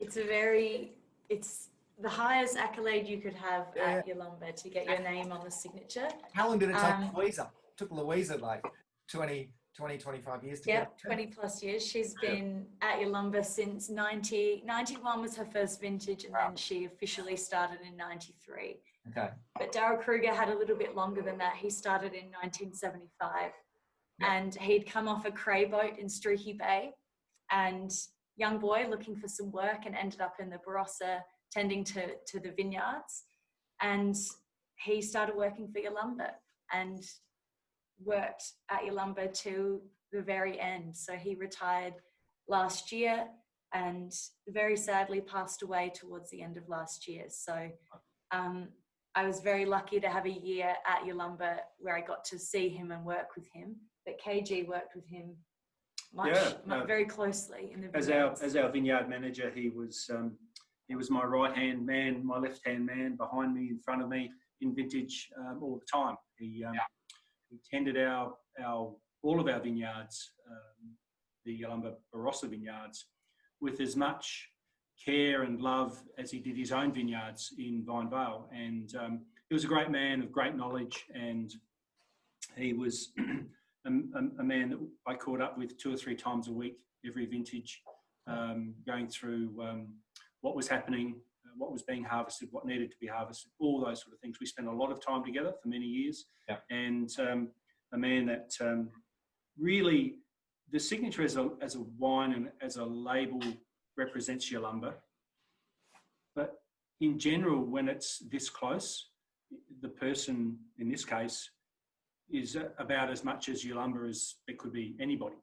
It's the highest accolade you could have at Yalumba to get your name on the signature. How long did it take Louisa? It took Louisa like 25 years to get it. 20 plus years. She's been at Yalumba since 91 was her first vintage, and then she officially started in 93. Okay. But Darryl Kruger had a little bit longer than that. He started in 1975. And he'd come off a cray boat in Streaky Bay, and young boy looking for some work, and ended up in the Barossa tending to the vineyards. And he started working for Yalumba and worked at Yalumba to the very end. So he retired last year and very sadly passed away towards the end of last year. So I was very lucky to have a year at Yalumba where I got to see him and work with him. But KG worked with him very closely in the vineyards. As our vineyard manager, he was my right hand man, my left hand man, behind me, in front of me, in vintage all the time. He tended all of our vineyards, the Yalumba Barossa vineyards, with as much care and love as he did his own vineyards in Vine Vale. And he was a great man of great knowledge, and he was a man that I caught up with 2 or 3 times a week, every vintage, going through what was happening, what was being harvested, what needed to be harvested, all those sort of things. We spent a lot of time together for many years. Yeah. And a man that really, the signature as a wine and as a label represents Yalumba. But in general, when it's this close, the person in this case is about as much as Yalumba as it could be anybody.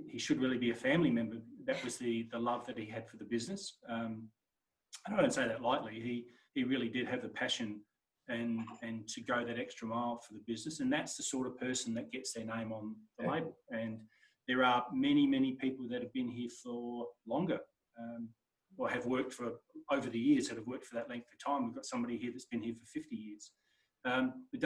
He should really be a family member. That was the love that he had for the business. And I don't say that lightly. He really did have the passion and to go that extra mile for the business. And that's the sort of person that gets their name on the label. And there are many, many people that have been here for longer, or have worked for, over the years, that have worked for that length of time. We've got somebody here that's been here for 50 years. It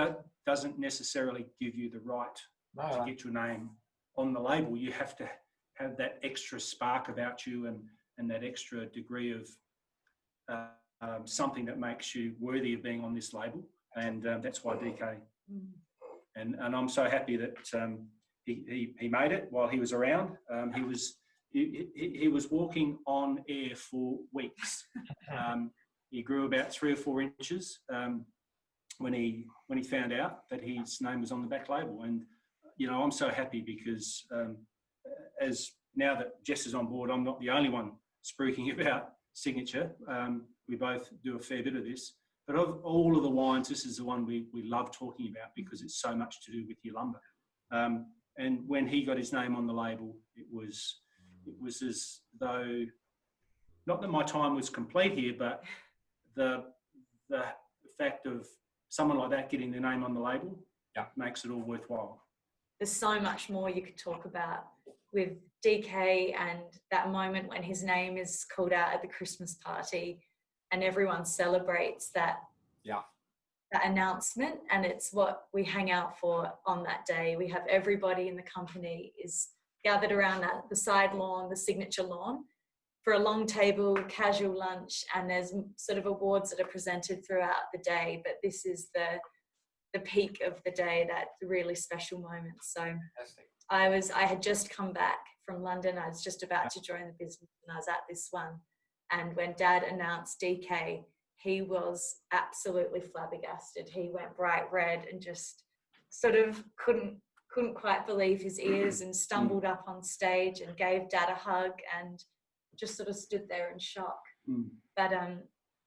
doesn't necessarily give you the right to get your name on the label. You have to have that extra spark about you and that extra degree of something that makes you worthy of being on this label. And that's why DK. And I'm so happy that he made it while he was around. He was walking on air for weeks. He grew about 3 or 4 inches when he found out that his name was on the back label. And I'm so happy because as now that Jess is on board, I'm not the only one spruiking about signature. We both do a fair bit of this. But of all of the wines, this is the one we love talking about because it's so much to do with Yalumba. And when he got his name on the label, it was as though, not that my time was complete here, but the fact of someone like that getting their name on the label makes it all worthwhile. There's so much more you could talk about with DK and that moment when his name is called out at the Christmas party and everyone celebrates that announcement, and it's what we hang out for on that day. We have everybody in the company is gathered around the side lawn, the signature lawn, for a long table, casual lunch, and there's sort of awards that are presented throughout the day, but this is the peak of the day, that really special moment. So Fantastic. I had just come back from London. I was just about to join the business and I was at this one. And when Dad announced DK, he was absolutely flabbergasted. He went bright red and just sort of couldn't quite believe his ears and stumbled up on stage and gave Dad a hug and just sort of stood there in shock. But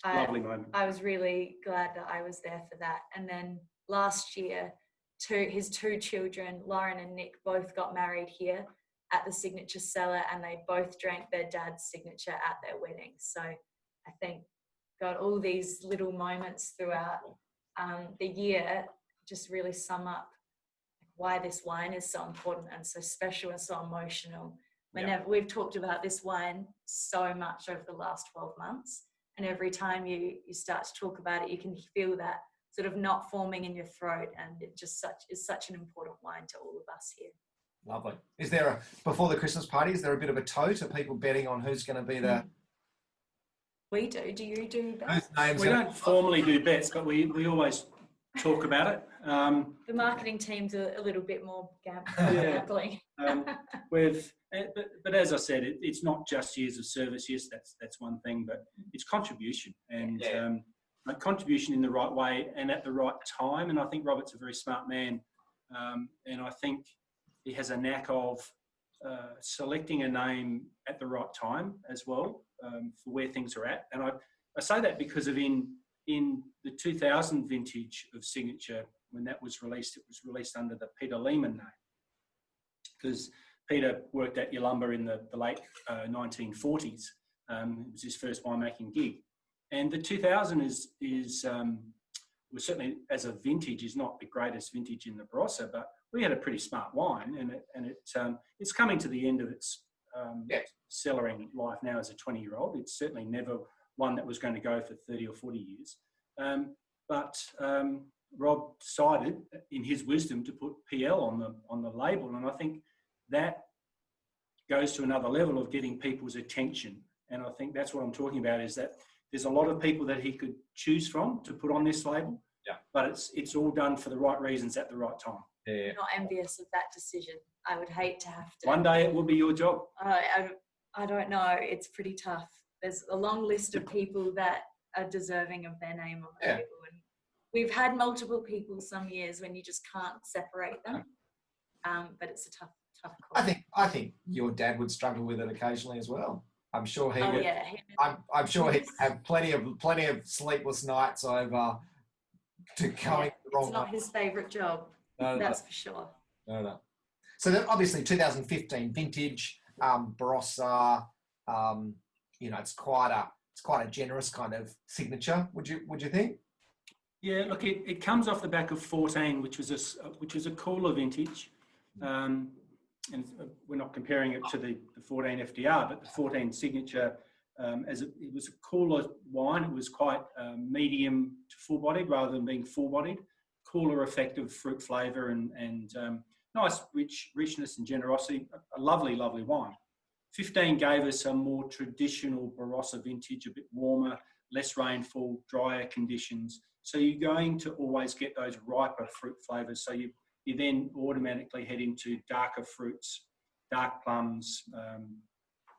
Lovely moment. I was really glad that I was there for that. And then last year, his 2 children, Lauren and Nick, both got married here at the Signature Cellar, and they both drank their dad's signature at their wedding. So I think got all these little moments throughout the year just really sum up why this wine is so important and so special and so emotional. We've talked about this wine so much over the last 12 months, and every time you start to talk about it, you can feel that sort of knot forming in your throat, and it just is such an important wine to all of us here. Lovely. Is there before the Christmas party, is there a bit of a tote? Are people betting on who's going to be the We do. Do you do that? Those names We are- don't formally do bets, but we always talk about it. The marketing team's a little bit more Yeah. gambling. But as I said, it's not just years of service. Yes, that's one thing, but it's contribution and contribution in the right way and at the right time. And I think Robert's a very smart man, and I think he has a knack of selecting a name at the right time as well, for where things are at. And I say that because of in the 2000 vintage of Signature, when that was released under the Peter Lehman name, because Peter worked at Yalumba in the late 1940s. It was his first winemaking gig. And the 2000 was certainly, as a vintage, is not the greatest vintage in the Barossa, but we had a pretty smart wine, and it's coming to the end of its cellaring life now as a 20-year-old. It's certainly never one that was going to go for 30 or 40 years. But Rob decided, in his wisdom, to put PL on the label, and I think that goes to another level of getting people's attention. And I think that's what I'm talking about, is that there's a lot of people that he could choose from to put on this label, but it's all done for the right reasons at the right time. I'm not envious of that decision. I would hate to have to. One day it will be your job. I don't know. It's pretty tough. There's a long list of people that are deserving of their name on the label. And we've had multiple people some years when you just can't separate them. But it's a tough call. I think your dad would struggle with it occasionally as well. I'm sure he would. Yeah. I'm sure he'd have plenty of sleepless nights over to going the wrong way. It's not his favourite job. That's for sure. No. So then obviously 2015 vintage, Barossa, it's quite a generous kind of signature. Would you think? Yeah, look, it comes off the back of 14, which was a cooler vintage, and we're not comparing it to the 14 FDR, but the 14 Signature, it was a cooler wine. It was quite medium to full-bodied rather than being full-bodied. Cooler effect of fruit flavour and nice richness and generosity. A lovely, lovely wine. 15 gave us a more traditional Barossa vintage, a bit warmer, less rainfall, drier conditions. So you're going to always get those riper fruit flavours. So you then automatically head into darker fruits, dark plums,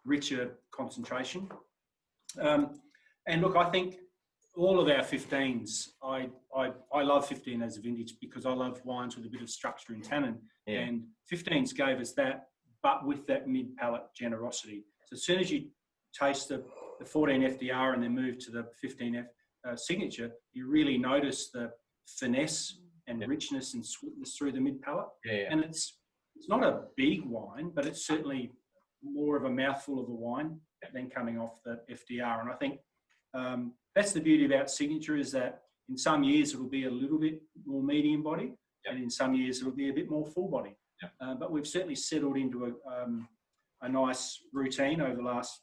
richer concentration. And look, I think all of our 15s, I love 15 as a vintage because I love wines with a bit of structure and tannin. Yeah. And 15s gave us that, but with that mid-palate generosity. So as soon as you taste the 14 FDR and then move to the 15 Signature, you really notice the finesse and richness and sweetness through the mid-palate. Yeah. And it's not a big wine, but it's certainly more of a mouthful of a wine than coming off the FDR. And I think that's the beauty about Signature, is that in some years it'll be a little bit more medium body, and in some years it'll be a bit more full body. But we've certainly settled into a nice routine over the last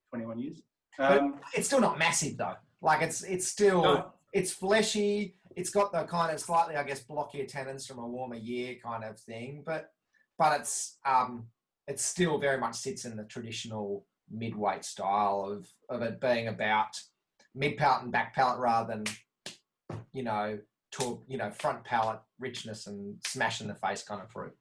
21 years. But it's still not massive though. Like it's still, it's fleshy. It's got the kind of slightly, I guess, blockier tannins from a warmer year kind of thing. But it's still very much sits in the traditional mid-weight style of it being about mid-palate and back palate rather than, front palate richness and smash in the face kind of fruit.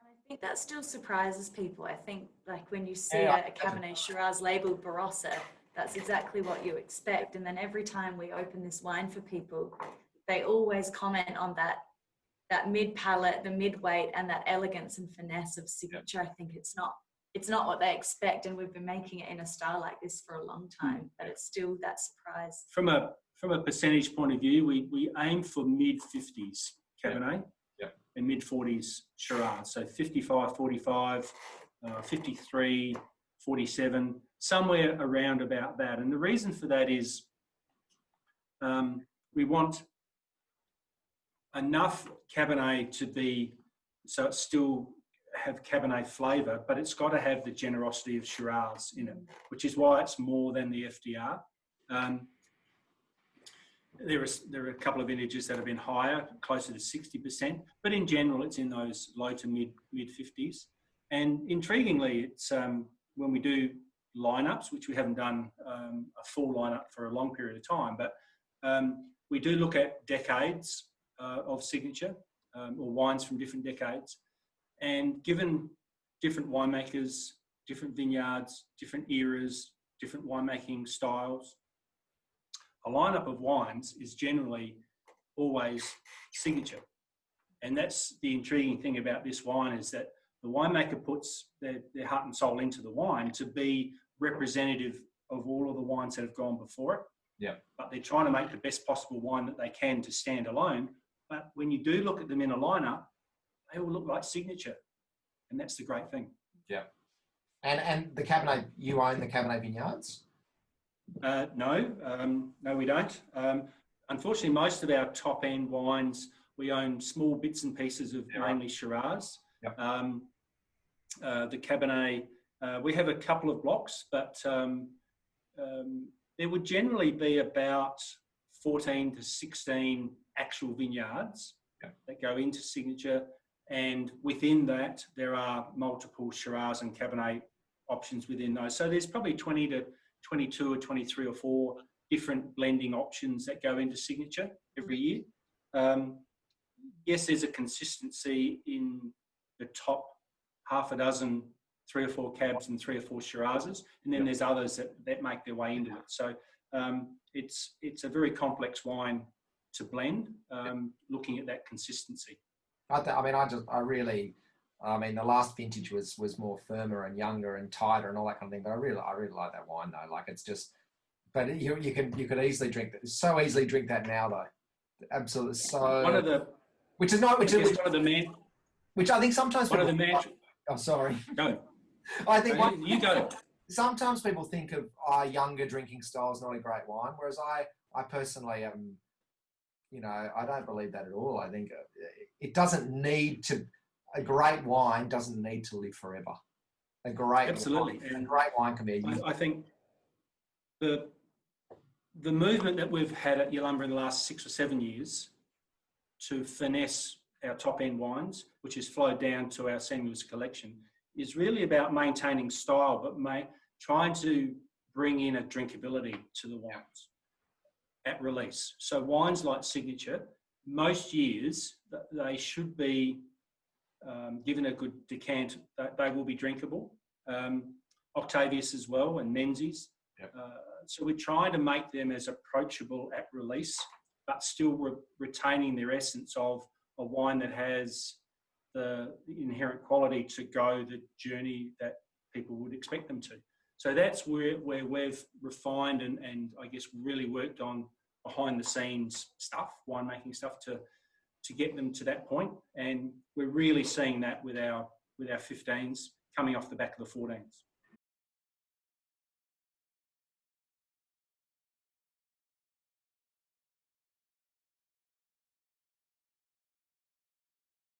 I think that still surprises people. I think like when you see a Cabernet Shiraz labeled Barossa, that's exactly what you expect. And then every time we open this wine for people, they always comment on that mid-palate, the mid-weight, and that elegance and finesse of Signature. I think it's not what they expect, and we've been making it in a style like this for a long time, but it's still that surprise. From a percentage point of view, we aim for mid-50s Cabernet and mid-40s Shiraz. So 55, 45, 53, 47, somewhere around about that. And the reason for that is we want enough Cabernet to be, so it still have Cabernet flavour, but it's got to have the generosity of Shiraz in it, which is why it's more than the FDR. There are a couple of vintages that have been higher, closer to 60%, but in general, it's in those low to mid 50s. And intriguingly, it's when we do lineups, which we haven't done a full lineup for a long period of time, but we do look at decades of signature or wines from different decades. And given different winemakers, different vineyards, different eras, different winemaking styles, a lineup of wines is generally always signature. And that's the intriguing thing about this wine, is that the winemaker puts their heart and soul into the wine to be representative of all of the wines that have gone before it. Yeah. But they're trying to make the best possible wine that they can to stand alone. But when you do look at them in a lineup, they all look like signature. And that's the great thing. Yeah. And the Cabernet, you own the Cabernet vineyards? No, we don't. Unfortunately, most of our top-end wines, we own small bits and pieces of mainly Shiraz. Yep. The Cabernet, we have a couple of blocks, but there would generally be about 14 to 16 actual vineyards that go into signature. And within that, there are multiple Shiraz and Cabernet options within those. So there's probably 20 to 22 or 23 or 4 different blending options that go into signature every year. Yes, there's a consistency in the top half a dozen, 3 or 4 cabs and 3 or 4 Shirazes, and then there's others that make their way into it. So it's a very complex wine to blend, looking at that consistency. I mean, the last vintage was more firmer and younger and tighter and all that kind of thing. But I really like that wine though. Like, it's just, but you could easily drink that. So easily drink that now though. Absolutely. So One of the, which I think sometimes oh, sorry. Go. I think you go. Sometimes people think of younger drinking styles not a great wine, whereas I personally am. I don't believe that at all. I think it doesn't need to. A great wine doesn't need to live forever. Absolutely. A great wine can be. I think the movement that we've had at Yalumba in the last 6 or 7 years to finesse our top end wines, which has flowed down to our seniors collection, is really about maintaining style, but trying to bring in a drinkability to the wines at release. So wines like Signature, most years they should be given a good decant, they will be drinkable. Octavius as well, and Menzies. Yep. So we're trying to make them as approachable at release, but still retaining their essence of a wine that has the inherent quality to go the journey that people would expect them to. So that's where we've refined and I guess really worked on behind the scenes stuff, winemaking stuff to get them to that point. And we're really seeing that with our 15s coming off the back of the 14s.